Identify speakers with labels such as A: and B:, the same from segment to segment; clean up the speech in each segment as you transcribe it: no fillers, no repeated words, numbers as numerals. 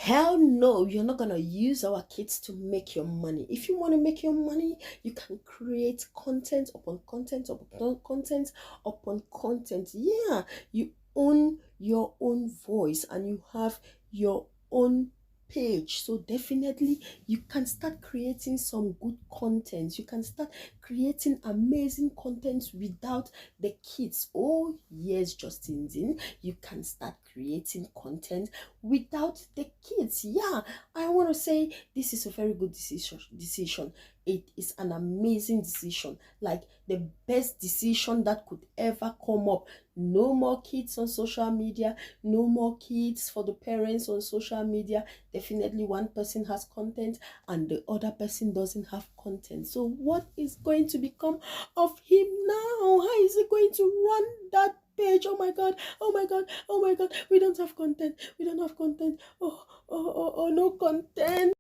A: Hell no, you're not gonna use our kids to make your money. If you want to make your money, you can create content upon content upon content upon content. Yeah, you own your own voice and you have your own page. So definitely you can start creating some good content. You can start creating amazing content without the kids. Oh yes, Justin Dean, you can start creating content without the kids. Yeah, I want to say this is a very good decision. It is an amazing decision, like the best decision that could ever come up. No more kids on social media, no more kids for the parents on social media. Definitely one person has content and the other person doesn't have content. So what is going to become of him now? How is he going to run that page? Oh my god, oh my god, oh my god, we don't have content, we don't have content. Oh, no content.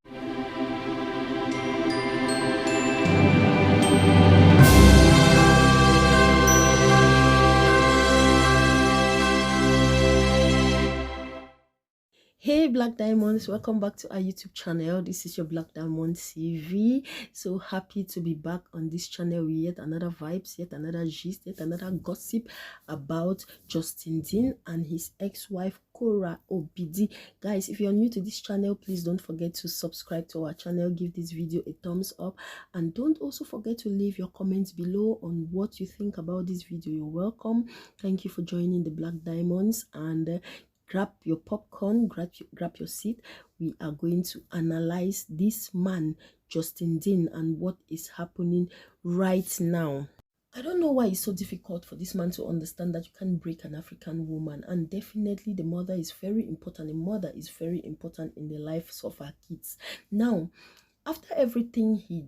A: Hey Black Diamonds, welcome back to our YouTube channel. This is your Black Diamond TV. So happy to be back on this channel with yet another vibes, yet another gist, yet another gossip about Justin Dean and his ex-wife Kora OBD. Guys, if you're new to this channel, please don't forget to subscribe to our channel, give this video a thumbs up, and don't also forget to leave your comments below on what you think about this video. You're welcome. Thank you for joining the Black Diamonds, and grab your popcorn, grab your seat. We are going to analyze this man Justin Dean and what is happening right now. I don't know why it's so difficult for this man to understand that you can't break an African woman, and definitely the mother is very important. The mother is very important in the lives of our kids. Now, after everything he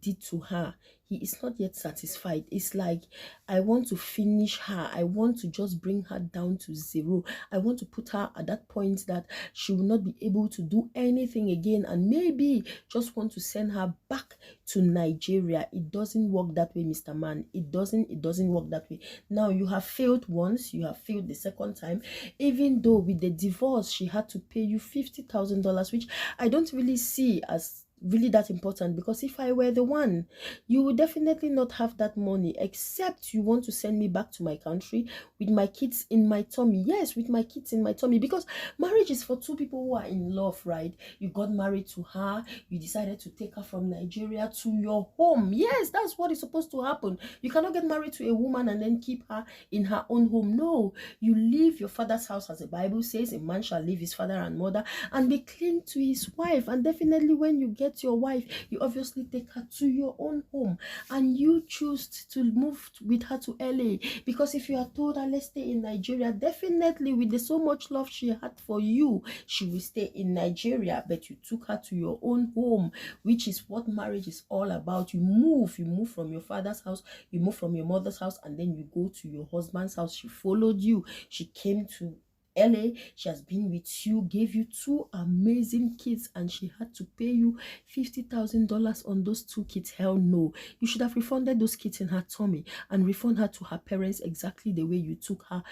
A: did to her, he is not yet satisfied. It's like, I want to finish her. I want to just bring her down to zero. I want to put her at that point that she will not be able to do anything again, and maybe just want to send her back to Nigeria. It doesn't work that way, Mr. Man. It doesn't work that way. Now, you have failed once, you have failed the second time. Even though with the divorce she had to pay you $50,000, which I don't really see as really that important, because if I were the one, you would definitely not have that money, except you want to send me back to my country with my kids in my tummy. Yes, with my kids in my tummy, because marriage is for two people who are in love, right? You got married to her, you decided to take her from Nigeria to your home. Yes, that's what is supposed to happen. You cannot get married to a woman and then keep her in her own home. No, you leave your father's house, as the Bible says, a man shall leave his father and mother and be clean to his wife. And definitely when you get your wife, you obviously take her to your own home, and you choose to move with her to LA, because if you had told her, let's stay in Nigeria, definitely with the so much love she had for you, she will stay in Nigeria. But you took her to your own home, which is what marriage is all about. You move from your father's house, you move from your mother's house, and then you go to your husband's house. She followed you, she came to LA, she has been with you, gave you two amazing kids, and she had to pay you $50,000 on those two kids. Hell no, you should have refunded those kids in her tummy and refund her to her parents exactly the way you took her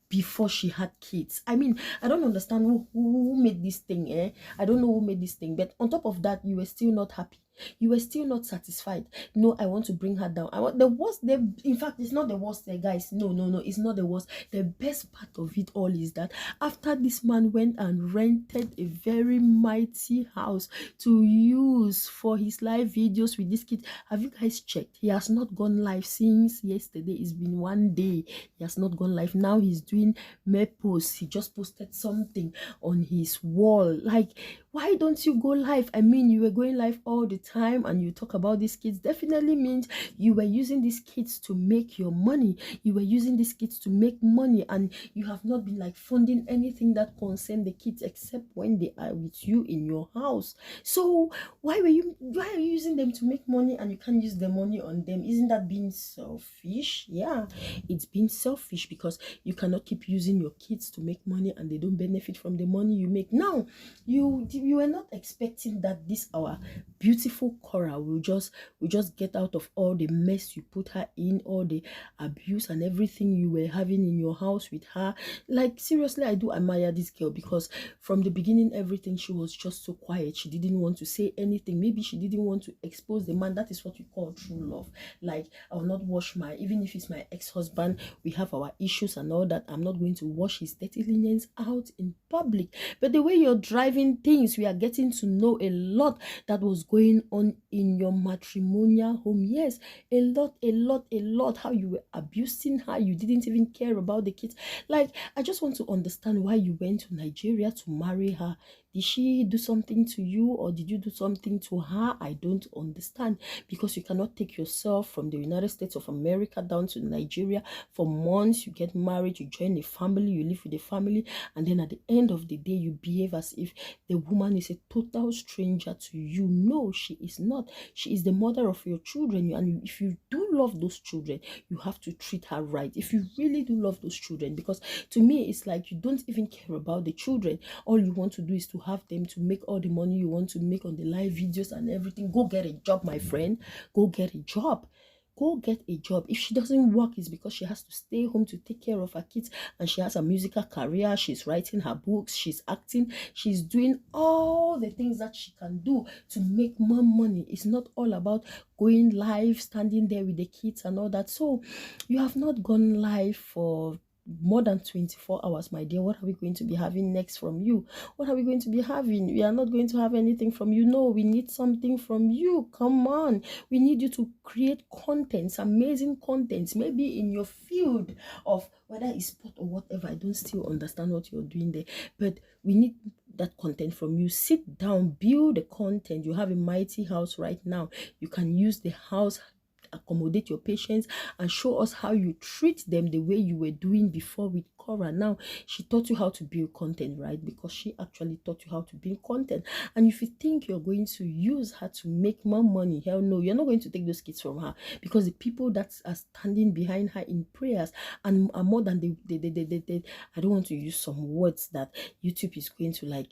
A: before she had kids. I mean, I don't understand who made this thing, I don't know who made this thing. But on top of that, you were still not happy, you were still not satisfied. No, I want to bring her down. I want the worst. In fact, it's not the worst, guys. No, it's not the worst. The best part of it all is that after this man went and rented a very mighty house to use for his live videos with this kid, have you guys checked? He has not gone live since yesterday. It's been one day. He has not gone live. Now he's doing mere posts. He just posted something on his wall. Like, why don't you go live? I mean, you were going live all the time and you talk about these kids. Definitely means you were using these kids to make your money. You were using these kids to make money, and you have not been like funding anything that concern the kids except when they are with you in your house. So why are you using them to make money and you can't use the money on them? Isn't that being selfish? Yeah, it's being selfish, because you cannot keep using your kids to make money and they don't benefit from the money you make. Now, you you were not expecting that this our beautiful Kora will just get out of all the mess you put her in, all the abuse and everything you were having in your house with her. Like seriously, I do admire this girl because from the beginning, everything she was just so quiet. She didn't want to say anything. Maybe she didn't want to expose the man. That is what we call true love. Like, I will not wash my, even if it's my ex-husband, we have our issues and all that. I'm not going to wash his dirty linens out in public. But the way you're driving things, we are getting to know a lot that was going on in your matrimonial home. Yes, a lot. How you were abusing her. You didn't even care about the kids. Like, I just want to understand why you went to Nigeria to marry her. Did she do something to you or did you do something to her? I don't understand, because you cannot take yourself from the United States of America down to Nigeria for months. You get married, you join a family, you live with a family, and then at the end of the day, you behave as if the woman is a total stranger to you. No, she is not. She is the mother of your children, and if you do love those children, you have to treat her right. If you really do love those children, because to me, it's like you don't even care about the children. All you want to do is to have them to make all the money you want to make on the live videos and everything. Go get a job, my friend. Go get a job. Go get a job. If she doesn't work, it's because she has to stay home to take care of her kids, and she has a musical career. She's writing her books, she's acting, she's doing all the things that she can do to make more money. It's not all about going live, standing there with the kids and all that. So you have not gone live for more than 24 hours, my dear. What are we going to be having next from you? What are we going to be having? We are not going to have anything from you. No, we need something from you. Come on. We need you to create contents, amazing contents, maybe in your field of whether it's sport or whatever. I don't still understand what you're doing there, but we need that content from you. Sit down, build the content. You have a mighty house right now. You can use the house, accommodate your patients, and show us how you treat them the way you were doing before with Kora. Now, she taught you how to build content, right? Because she actually taught you how to build content. And if you think you're going to use her to make more money, hell no, you're not going to take those kids from her, because the people that are standing behind her in prayers and are more than I don't want to use some words that YouTube is going to like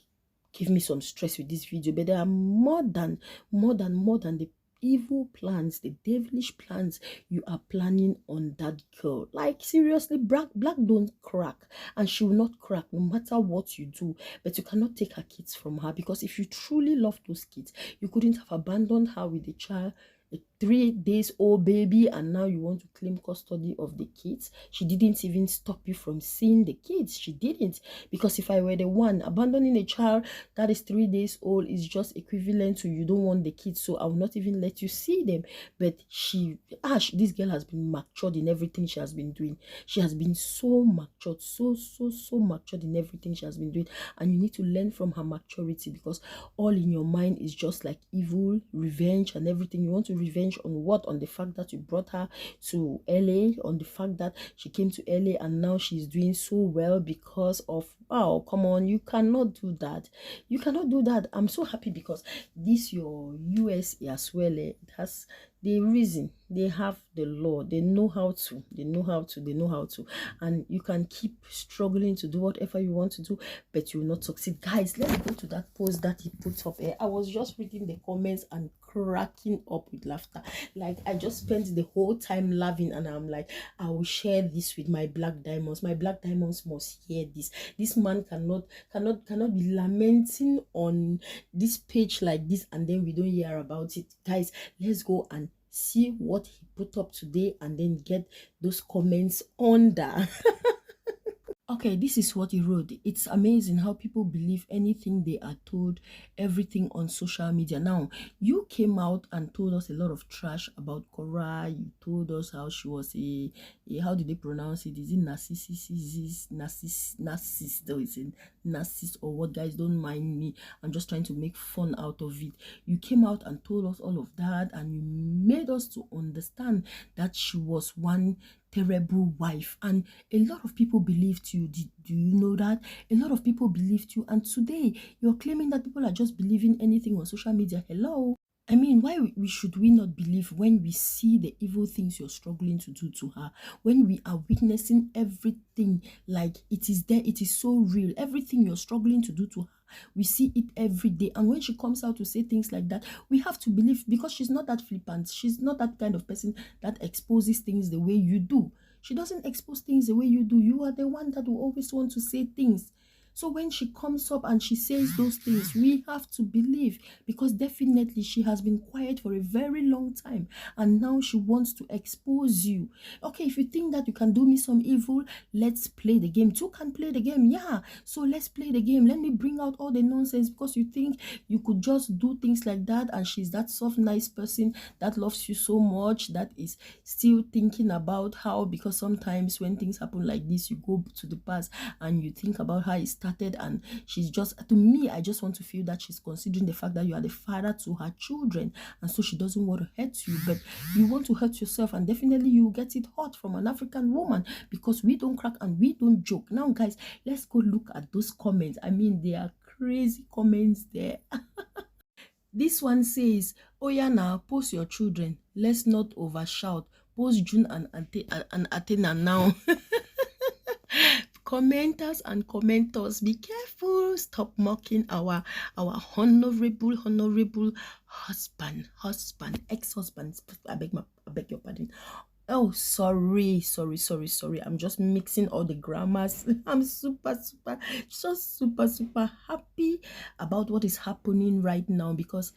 A: give me some stress with this video, but there are more than the evil plans, the devilish plans you are planning on that girl. Like seriously, black don't crack, and she will not crack no matter what you do. But you cannot take her kids from her, because if you truly love those kids, you couldn't have abandoned her with a child, a 3 days old baby, and now you want to claim custody of the kids. She didn't even stop you from seeing the kids. She didn't. Because if I were the one abandoning a child that is 3 days old, is just equivalent to you don't want the kids, so I will not even let you see them. But this girl has been matured in everything she has been doing. She has been so matured, so matured in everything she has been doing, and you need to learn from her maturity, because all in your mind is just like evil, revenge and everything. You want to revenge on what? On the fact that you brought her to LA, on the fact that she came to LA and now she's doing so well because of, wow, come on, you cannot do that. You cannot do that. I'm so happy because this your US as well, it has the reason. They have the law. They know how to. And you can keep struggling to do whatever you want to do, but you will not succeed. Guys, let's go to that post that he put up here. I was just reading the comments and cracking up with laughter. Like, I just spent the whole time laughing, and I'm like, I will share this with my black diamonds. My black diamonds must hear this. This man cannot be lamenting on this page like this and then we don't hear about it. Guys, let's go and see what he put up today and then get those comments under. Okay, this is what he wrote. It's amazing how people believe anything they are told, everything on social media. Now, you came out and told us a lot of trash about Kora. You told us how she was a how did they pronounce it? Is it narcissist, or is it narcissist or what? Guys, don't mind me. I'm just trying to make fun out of it. You came out and told us all of that, and you made us to understand that she was one terrible wife, and a lot of people believed you. Do you know that? A lot of people believed you, and today you're claiming that people are just believing anything on social media. Hello? I mean, why should we not believe when we see the evil things you're struggling to do to her? When we are witnessing everything, like it is there, it is so real. Everything you're struggling to do to her We see it every day. And when she comes out to say things like that, we have to believe, because she's not that flippant. She's not that kind of person that exposes things the way you do. She doesn't expose things the way you do. You are the one that will always want to say things. So when she comes up and she says those things, we have to believe, because definitely she has been quiet for a very long time and now she wants to expose you. Okay, if you think that you can do me some evil, let's play the game. Two can play the game, yeah. So let's play the game. Let me bring out all the nonsense, because you think you could just do things like that, and she's that soft, nice person that loves you so much, that is still thinking about how, because sometimes when things happen like this, you go to the past and you think about how it started, and she's just, to me, I just want to feel that she's considering the fact that you are the father to her children, and so she doesn't want to hurt you, but you want to hurt yourself, and definitely you get it hot from an African woman, because we don't crack and we don't joke. Now guys, let's go look at those comments. I mean, there are crazy comments there. This one says, oh yeah, now post your children, let's not overshout, post June and Athena now. Commenters and commentors, be careful. Stop mocking our honorable husband, ex-husband. I beg your pardon. Oh, sorry. I'm just mixing all the grammars. I'm super happy about what is happening right now, because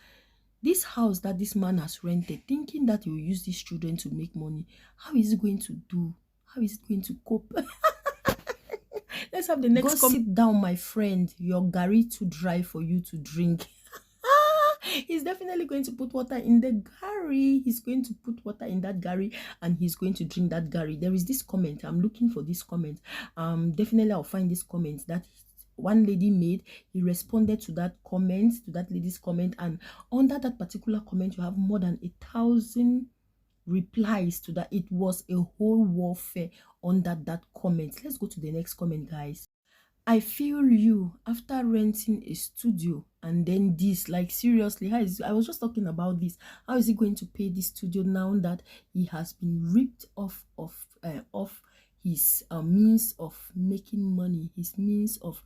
A: this house that this man has rented, thinking that he will use these children to make money, how is he going to do? How is he going to cope? Let's have the next comment. Sit down, my friend. Your gari too dry for you to drink. He's definitely going to put water in the gari. He's going to put water in that gari and he's going to drink that gari. There is this comment. I'm looking for this comment. Definitely I'll find this comment that one lady made. He responded to that comment, to that lady's comment, and under that particular comment you have more than 1,000 replies to that. It was a whole warfare under that comment. Let's go to the next comment, guys. I feel you after renting a studio and then this, like seriously, how is, I was just talking about this, how is he going to pay this studio now that he has been ripped off his means of making money, his means of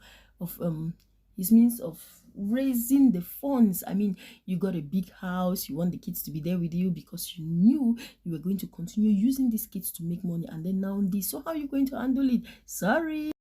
A: raising the funds. I mean, you got a big house, you want the kids to be there with you because you knew you were going to continue using these kids to make money, and then now this. So how are you going to handle it? Sorry.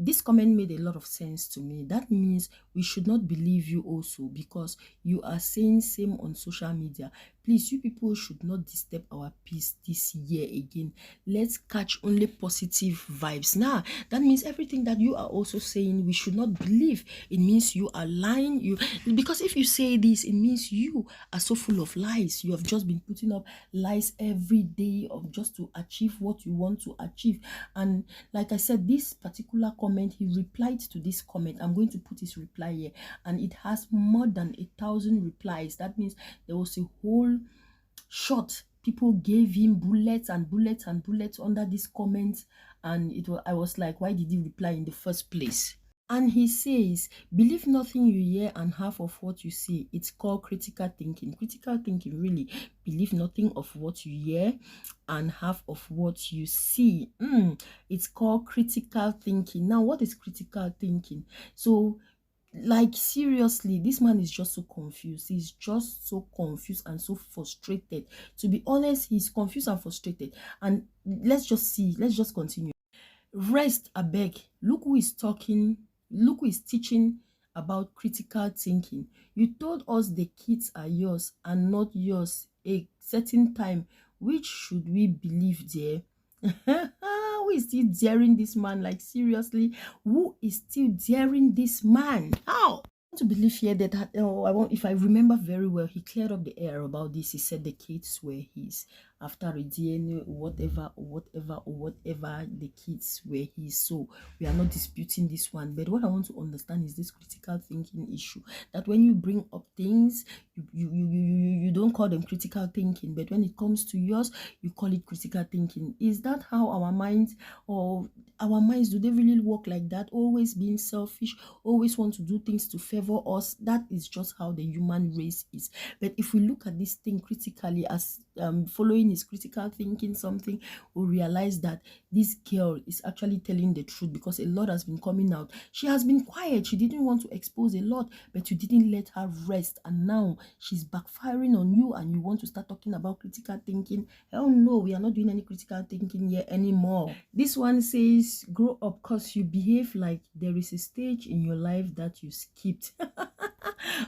A: This comment made a lot of sense to me. That means we should not believe you also, because you are saying same on social media. Please, you people should not disturb our peace this year again. Let's catch only positive vibes. Now, that means everything that you are also saying, we should not believe. It means you are lying. Because if you say this, it means you are so full of lies. You have just been putting up lies every day of just to achieve what you want to achieve. And like I said, this particular comment, he replied to this comment. I'm going to put his reply here, and it has more than 1,000 replies. That means there was a whole shot. People gave him bullets and bullets and bullets under this comment, and I was like, why did he reply in the first place? And he says, believe nothing you hear and half of what you see. It's called critical thinking. Critical thinking, really. Believe nothing of what you hear and half of what you see. It's called critical thinking. Now, what is critical thinking? So, like, seriously, this man is just so confused. He's just so confused and so frustrated. To be honest, he's confused and frustrated. And let's just see. Let's just continue. Rest, abeg. Look who is talking. Look who is teaching about critical thinking. You told us the kids are yours and not yours a certain time. Which should we believe, dear? Who is still daring this man? Like, seriously, who is still daring this man? How? To believe here that if I remember very well, he cleared up the air about this. He said the kids were his after a DNA, whatever the kids were his. So we are not disputing this one, but what I want to understand is this critical thinking issue, that when you bring up things, you don't call them critical thinking, but when it comes to yours, you call it critical thinking. Is that how our minds, do they really work like that? Always being selfish, always want to do things to favor us. That is just how the human race is. But if we look at this thing critically, as following his critical thinking something, will realize that this girl is actually telling the truth, because a lot has been coming out. She has been quiet, she didn't want to expose a lot, but you didn't let her rest, and now she's backfiring on you, and you want to start talking about critical thinking. Hell no, we are not doing any critical thinking here anymore. This one says, grow up, because you behave like there is a stage in your life that you skipped.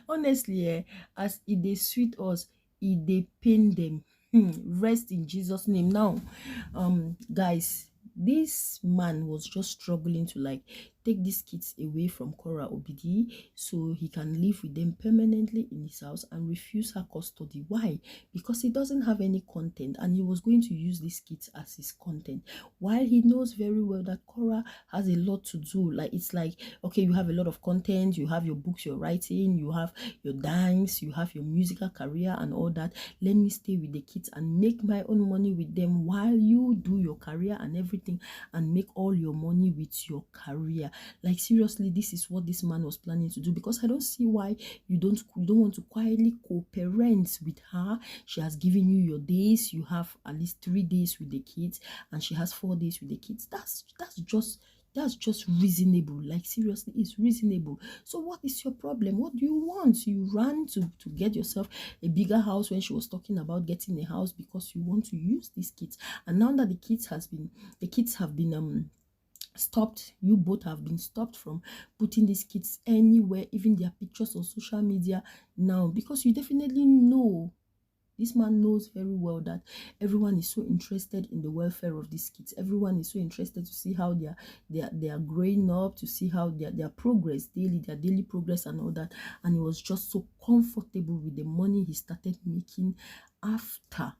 A: Honestly, as it dey sweet us, it dey pain them. Rest in Jesus name. Now, guys, this man was just struggling to like take these kids away from Kora Obidi so he can live with them permanently in his house and refuse her custody. Why? Because he doesn't have any content, and he was going to use these kids as his content, while he knows very well that Kora has a lot to do. Like, it's like, okay, you have a lot of content, you have your books you're writing, you have your dance, you have your musical career and all that. Let me stay with the kids and make my own money with them while you do your career and everything, and make all your money with your career. Like, seriously, this is what this man was planning to do, because I don't see why you don't want to quietly co-parent with her. She has given you your days, you have at least 3 days with the kids, and she has 4 days with the kids. That's just reasonable. Like, seriously, it's reasonable. So what is your problem? What do you want? You ran to get yourself a bigger house when she was talking about getting a house, because you want to use these kids. And now that the kids have been stopped, you both have been stopped from putting these kids anywhere, even their pictures on social media now, because you definitely know, this man knows very well that everyone is so interested in the welfare of these kids. Everyone is so interested to see how they are growing up, to see how their progress daily, their daily progress and all that. And he was just so comfortable with the money he started making after.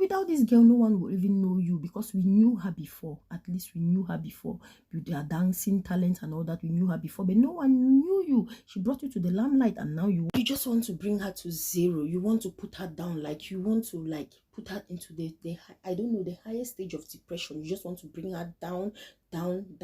A: Without this girl, no one will even know you, because we knew her before. At least we knew her before with their dancing talent and all that. We knew her before, but no one knew you. She brought you to the limelight, and now you just want to bring her to zero. You want to put her down, like you want to like put her into the I don't know, the highest stage of depression. You just want to bring her down and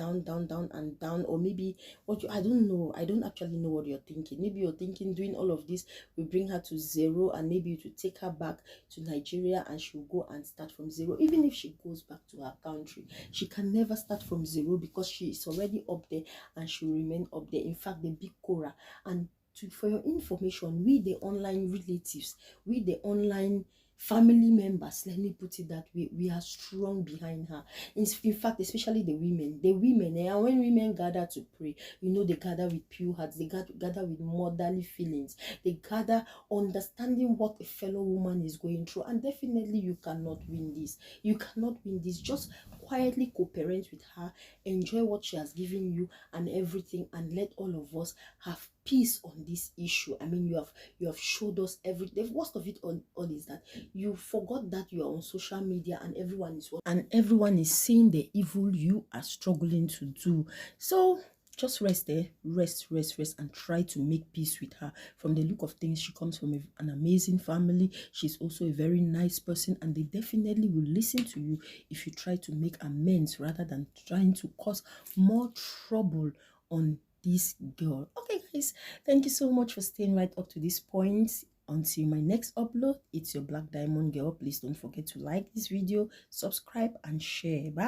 A: down. Or maybe what you, I don't know, I don't actually know what you're thinking. Maybe you're thinking doing all of this will bring her to zero, and maybe to take her back to Nigeria and she'll go and start from zero. Even if she goes back to her country, she can never start from zero, because she is already up there and she will remain up there. In fact, the big Kora. And for your information, we the online relatives, we the online family members, let me put it that way, we are strong behind her. In fact, especially the women, and when women gather to pray, you know, they gather with pure hearts, they gather with motherly feelings, they gather understanding what a fellow woman is going through. And definitely you cannot win this. Just quietly cooperate with her, enjoy what she has given you and everything, and let all of us have peace on this issue. I mean, you have showed us everything. The worst of it all is that you forgot that you are on social media, and everyone is seeing the evil you are struggling to do. So just rest there, rest, and try to make peace with her. From the look of things, she comes from an amazing family. She's also a very nice person, and they definitely will listen to you if you try to make amends rather than trying to cause more trouble on this girl. Okay, guys, thank you so much for staying right up to this point. Until my next upload, it's your Black Diamond Girl. Please don't forget to like this video, subscribe, and share. Bye.